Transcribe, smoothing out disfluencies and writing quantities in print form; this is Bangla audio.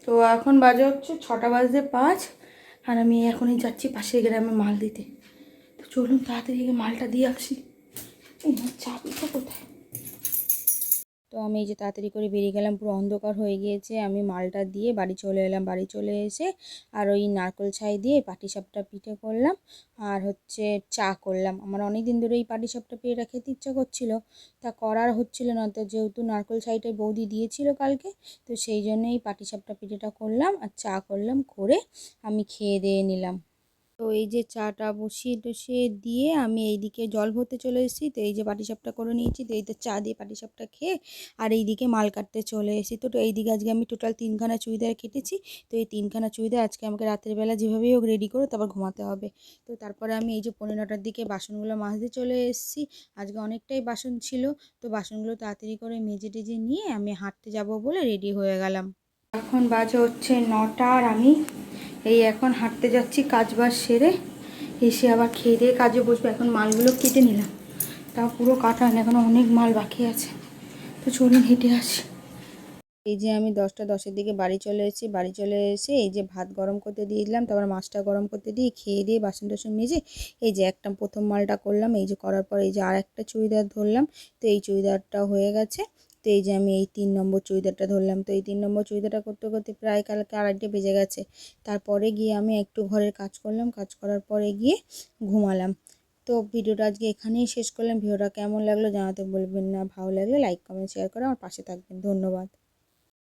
তো এখন বাজে হচ্ছে 6টা বাজে 5, আর আমি এখনই যাচ্ছি পাশের গ্রামে মাল দিতে। তো চলুন তাড়াতাড়ি মালটা দিয়ে আসি। এই চাবিটা কোথায়? তো আমি এই যে তাড়াতাড়ি করে বেরিয়ে গেলাম, পুরো অন্ধকার হয়ে গিয়েছে। আমি মালটা দিয়ে বাড়ি চলে এলাম। বাড়ি চলে এসে আর ওই নারকেল ছাই দিয়ে পাটিসাপটা পিঠে করলাম, আর হচ্ছে চা করলাম। আমার অনেক দিন ধরে এই পাটিসাপটা পিঠেটা খেতে ইচ্ছা করছিল, তা করার হচ্ছিল না। তো যেহেতু নারকেল ছাইটা বৌদি দিয়েছিল কালকে, তো সেই জন্যই পাটিসাপটা পিঠেটা করলাম আর চা করলাম, করে আমি খেয়ে দিয়ে নিলাম। তো এই যে চাটা বসিয়ে টসিয়ে দিয়ে আমি এইদিকে জল ভরতে চলে এসেছি। তো এই যে পাটিসাপটা করে নিয়েছি, তো এই তো চা দিয়ে পাটিসাপটা খেয়ে আর এইদিকে মাল কাটতে চলে এসেছি। তো এইদিকে আজকে আমি টোটাল 3খানা চুড়িদার কেটেছি। তো এই 3খানা চুড়িদার আজকে আমাকে রাতের বেলা যেভাবেই হোক রেডি করে তারপর ঘুমাতে হবে। তো তারপরে আমি এই যে 9:45টার দিকে বাসনগুলো মাজতে চলে এসেছি। আজকে অনেকটাই বাসন ছিল, তো বাসনগুলো তাড়াতাড়ি করে মেজে টেজে নিয়ে আমি হাঁটতে যাব বলে রেডি হয়ে গেলাম। এখন বাজে হচ্ছে 9টা, আর আমি এই এখন হাঁটতে যাচ্ছি কাজ বাজ সেরে এসে আবার খেয়ে দিয়ে কাজে বসবো। এখন মালগুলো কেটে নিলাম, তাও পুরো কাটা না, এখন অনেক মাল বাকি আছে। তো চলুন হেঁটে আসি। এই যে আমি 10টা 10-এর দিকে বাড়ি চলে এসেছি। বাড়ি চলে এসে এই যে ভাত গরম করতে দিয়ে দিলাম, তারপর মাছটা গরম করতে দিয়ে খেয়ে দিয়ে বাসন টাসন মেজে এই যে একটা প্রথম মালটা করলাম। এই যে করার পর এই যে আর একটা চুড়িদার ধরলাম। তো এই চুড়িদারটা হয়ে গেছে। তো এই যে আমি এই 3 নম্বর চুড়িদারটা ধরলাম। তো এই 3 নম্বর চুড়িদারটা করতে করতে প্রায় কালকে 2:30 বেজে গেছে। তারপরে গিয়ে আমি একটু ঘরের কাজ করলাম, কাজ করার পরে গিয়ে ঘুমালাম। তো ভিডিওটা আজকে এখানেই শেষ করলাম। ভিডিওটা কেমন লাগলো জানাতে বলবেন না। ভালো লাগলে লাইক কমেন্ট শেয়ার করে আমার পাশে থাকবেন। ধন্যবাদ।